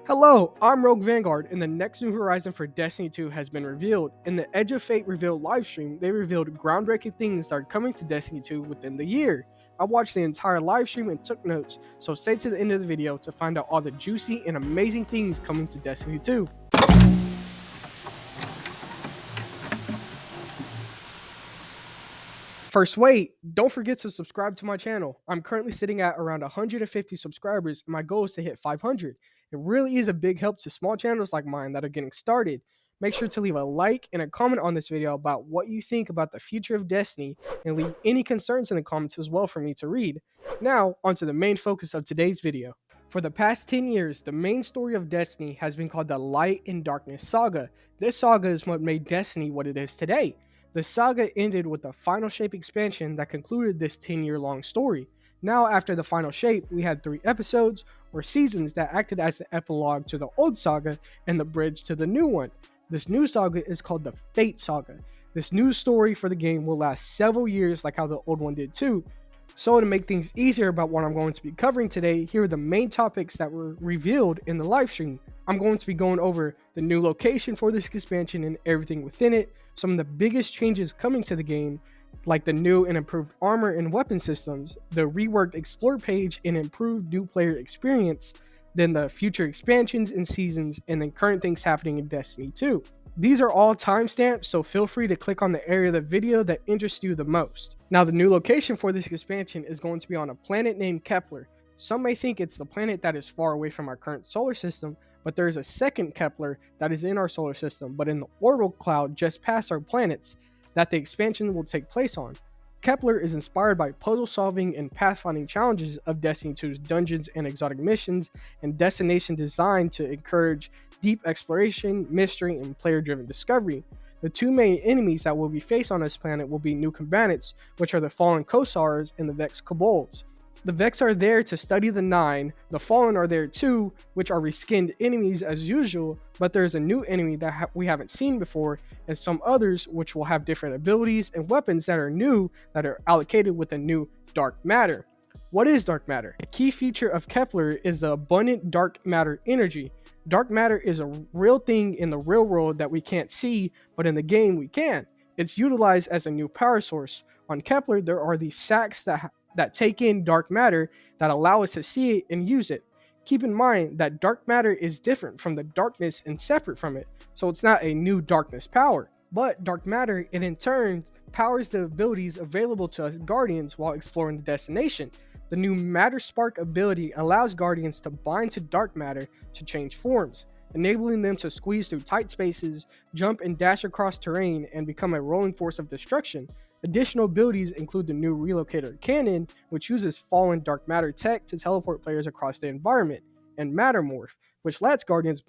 Hello, I'm Rogue Vanguard, and the next new horizon for Destiny 2 has been revealed. In the Edge of Fate revealed livestream, they revealed groundbreaking things that are coming to Destiny 2 within the year. I watched the entire livestream and took notes, so stay to the end of the video to find out all the juicy and amazing things coming to Destiny 2. First, wait, don't forget to subscribe to my channel. I'm currently sitting at around 150 subscribers, and my goal is to hit 500. It really is a big help to small channels like mine that are getting started. Make sure to leave a like and a comment on this video about what you think about the future of Destiny, and leave any concerns in the comments as well for me to read. Now, onto the main focus of today's video. For the past 10 years, the main story of Destiny has been called the Light and Darkness Saga. This saga is what made Destiny what it is today. The saga ended with the Final Shape expansion that concluded this 10-year-long story. Now, after the Final Shape, we had 3 episodes, or seasons, that acted as the epilogue to the old saga and the bridge to the new one. This new saga is called the Fate Saga. This new story for the game will last several years like how the old one did too. So to make things easier about what I'm going to be covering today, here are the main topics that were revealed in the live stream. I'm going to be going over the new location for this expansion and everything within it, some of the biggest changes coming to the game, like the new and improved armor and weapon systems, the reworked explore page and improved new player experience, then the future expansions and seasons, and then current things happening in Destiny 2. These are all timestamps, so feel free to click on the area of the video that interests you the most. Now, the new location for this expansion is going to be on a planet named Kepler. Some may think it's the planet that is far away from our current solar system, but there is a second Kepler that is in our solar system, but in the orbital cloud just past our planets, that the expansion will take place on. Kepler is inspired by puzzle solving and pathfinding challenges of Destiny 2's dungeons and exotic missions, and destination designed to encourage deep exploration, mystery, and player-driven discovery. The 2 main enemies that will be faced on this planet will be new combatants, which are the fallen Corsairs and the Vex Kobolds. The Vex are there to study the Nine, the Fallen are there too, which are reskinned enemies as usual, but there is a new enemy that we haven't seen before, and some others which will have different abilities and weapons that are new, that are allocated with a new dark matter. What is dark matter? A key feature of Kepler is the abundant dark matter energy. Dark matter is a real thing in the real world that we can't see, but in the game we can. It's utilized as a new power source. On Kepler, there are these sacks that take in dark matter that allow us to see it and use it. Keep in mind that dark matter is different from the darkness and separate from it, so it's not a new darkness power. But dark matter, it in turn powers the abilities available to us Guardians while exploring the destination. The new Matter Spark ability allows Guardians to bind to dark matter to change forms, enabling them to squeeze through tight spaces, jump and dash across terrain, and become a rolling force of destruction. Additional abilities include the new Relocator Cannon, which uses fallen dark matter tech to teleport players across the environment, and Matter Morph, which lets Guardians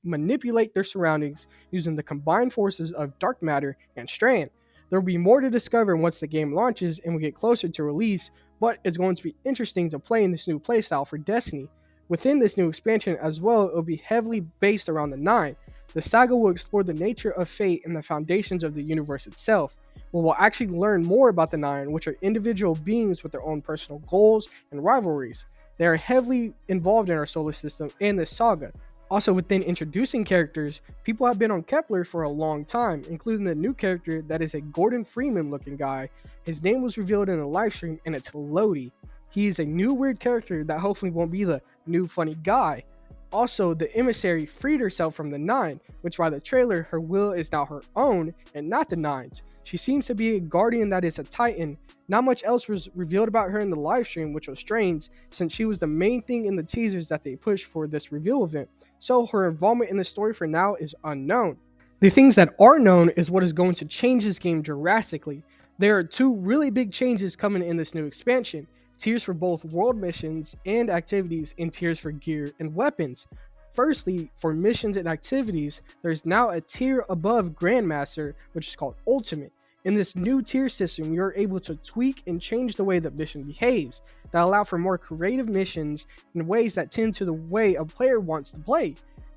manipulate their surroundings using the combined forces of dark matter and strand. There will be more to discover once the game launches and we get closer to release, but it's going to be interesting to play in this new playstyle for Destiny. Within this new expansion as well, it will be heavily based around the Nine. The saga will explore the nature of fate and the foundations of the universe itself. We will actually learn more about the Nine, which are individual beings with their own personal goals and rivalries. They are heavily involved in our solar system and this saga. Also, within introducing characters, people have been on Kepler for a long time, including the new character that is a Gordon Freeman looking guy. His name was revealed in a livestream, and it's Lodi. He is a new weird character that hopefully won't be the new funny guy. Also, the emissary freed herself from the Nine, which by the trailer, her will is now her own and not the Nine's. She seems to be a guardian that is a Titan. Not much else was revealed about her in the livestream, which was strange, since she was the main thing in the teasers that they pushed for this reveal event. So her involvement in the story for now is unknown. The things that are known is what is going to change this game drastically. There are 2 really big changes coming in this new expansion: tiers for both world missions and activities, and tiers for gear and weapons. Firstly, for missions and activities, there's now a tier above Grandmaster, which is called Ultimate. In this new tier system, you're able to tweak and change the way the mission behaves, that allow for more creative missions in ways that tend to the way a player wants to play.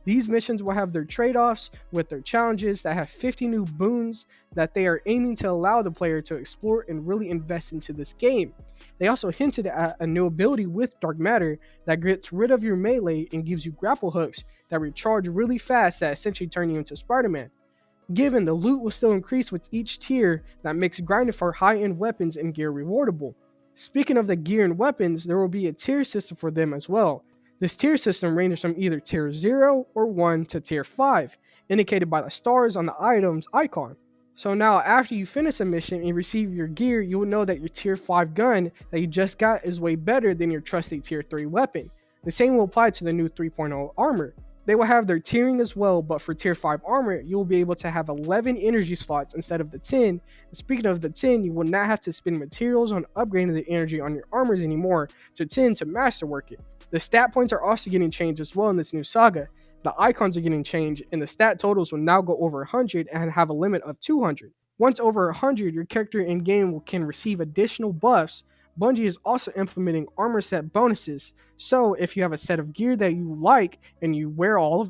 These missions will have their trade-offs with their challenges that have 50 new boons that they are aiming to allow the player to explore and really invest into this game. They also hinted at a new ability with Dark Matter that gets rid of your melee and gives you grapple hooks that recharge really fast that essentially turn you into Spider-Man. Given the loot will still increase with each tier, that makes grinding for high-end weapons and gear rewardable. Speaking of the gear and weapons, there will be a tier system for them as well. This tier system ranges from either tier 0 or 1 to tier 5, indicated by the stars on the item's icon. So now after you finish a mission and receive your gear, you will know that your tier 5 gun that you just got is way better than your trusty tier 3 weapon. The same will apply to the new 3.0 armor. They will have their tiering as well, but for tier 5 armor, you will be able to have 11 energy slots instead of the 10. And speaking of the 10, you will not have to spend materials on upgrading the energy on your armors anymore to 10 to masterwork it. The stat points are also getting changed as well in this new saga. The icons are getting changed, and the stat totals will now go over 100 and have a limit of 200. Once over 100, your character in game can receive additional buffs. Bungie is also implementing armor set bonuses. So if you have a set of gear that you like and you wear all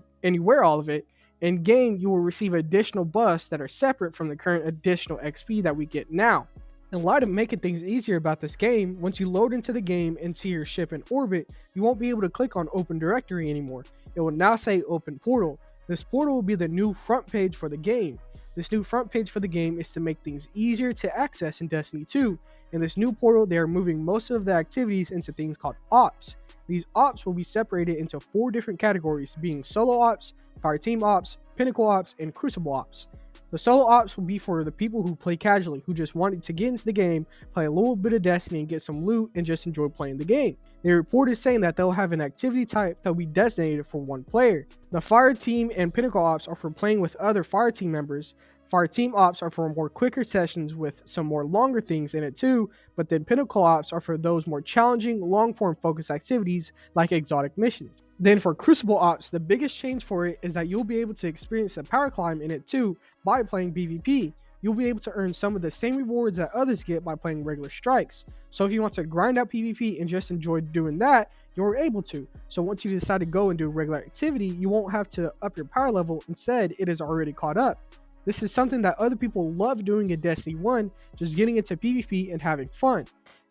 of it, in game you will receive additional buffs that are separate from the current additional XP that we get now. In light of making things easier about this game, once you load into the game and see your ship in orbit, you won't be able to click on Open Directory anymore. It will now say Open Portal. This portal will be the new front page for the game. This new front page for the game is to make things easier to access in Destiny 2. In this new portal, they are moving most of the activities into things called ops. These ops will be separated into 4 different categories, being solo ops, fireteam ops, pinnacle ops, and crucible ops. The solo ops will be for the people who play casually, who just wanted to get into the game, play a little bit of Destiny and get some loot and just enjoy playing the game. They reported saying that they'll have an activity type that will be designated for one player. The fire team and pinnacle ops are for playing with other fire team members. Fire team ops are for more quicker sessions with some more longer things in it too, but then pinnacle ops are for those more challenging, long-form focused activities like exotic missions. Then for crucible ops, the biggest change for it is that you'll be able to experience the power climb in it too by playing PvP. You'll be able to earn some of the same rewards that others get by playing regular strikes. So if you want to grind out PvP and just enjoy doing that, you're able to. So once you decide to go and do regular activity, you won't have to up your power level. Instead, it is already caught up. This is something that other people love doing in Destiny 1, just getting into PvP and having fun,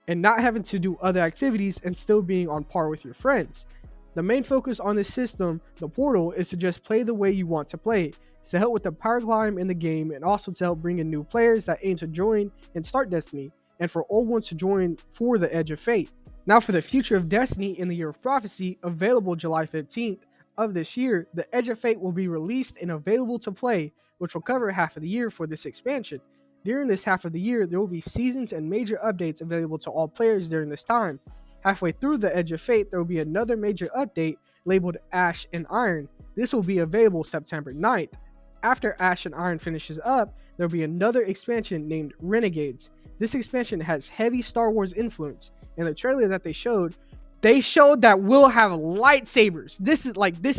and not having to do other activities and still being on par with your friends. The main focus on this system, the portal, is to just play the way you want to play. It's to help with the power climb in the game and also to help bring in new players that aim to join and start Destiny, and for old ones to join for the Edge of Fate. Now for the future of Destiny in the Year of Prophecy, available July 15th of this year, the Edge of Fate will be released and available to play, which will cover half of the year for this expansion. During this half of the year, there will be seasons and major updates available to all players during this time. Halfway through the Edge of Fate, there will be another major update labeled Ash and Iron. This will be available September 9th. After Ash and Iron finishes up, there will be another expansion named Renegades. This expansion has heavy Star Wars influence. In the trailer that they showed that we'll have lightsabers. This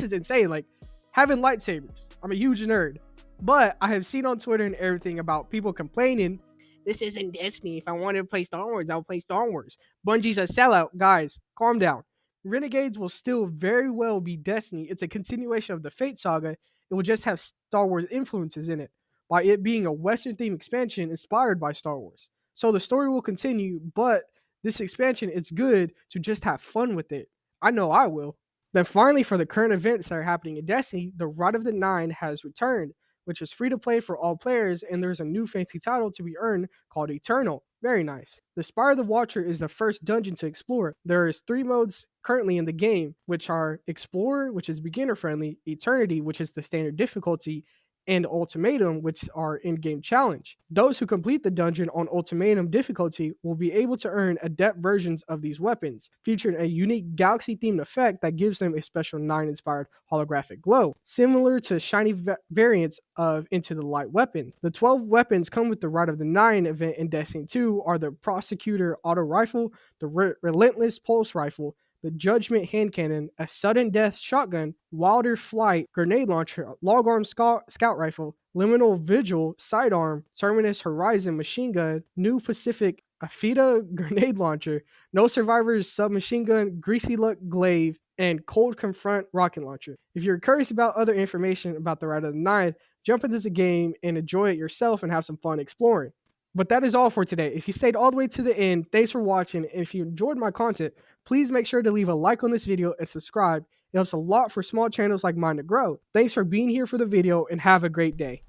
is insane. Like, having lightsabers. I'm a huge nerd. But I have seen on Twitter and everything about people complaining, this isn't Destiny. If I wanted to play Star Wars, I'll play Star Wars. Bungie's a sellout. Guys, calm down. Renegades will still very well be Destiny. It's a continuation of the Fate saga. It will just have Star Wars influences in it, by it being a Western-themed expansion inspired by Star Wars. So the story will continue, but this expansion, it's good to just have fun with it. I know I will. Then finally, for the current events that are happening in Destiny, the Rite of the Nine has returned, which is free to play for all players, and there's a new fancy title to be earned called Eternal. Very nice. The Spire of the Watcher is the first dungeon to explore. There is 3 modes currently in the game, which are Explorer, which is beginner friendly, Eternity, which is the standard difficulty, and Ultimatum, which are in-game challenge. Those who complete the dungeon on Ultimatum difficulty will be able to earn adept versions of these weapons, featuring a unique galaxy-themed effect that gives them a special 9-inspired holographic glow, similar to shiny variants of Into the Light weapons. The 12 weapons come with the Rite of the Nine event in Destiny 2 are the Prosecutor Auto Rifle, the Relentless Pulse Rifle, the Judgment Hand Cannon, a Sudden Death Shotgun, Wilder Flight Grenade Launcher, Long Arm Scout Rifle, Liminal Vigil Sidearm, Terminus Horizon Machine Gun, New Pacific Afida Grenade Launcher, No Survivors Submachine Gun, Greasy Luck Glaive, and Cold Confront rocket launcher. If you're curious about other information about the Rite of the Nine, jump into the game and enjoy it yourself and have some fun exploring. But that is all for today. If you stayed all the way to the end, thanks for watching. And if you enjoyed my content, please make sure to leave a like on this video and subscribe. It helps a lot for small channels like mine to grow. Thanks for being here for the video and have a great day.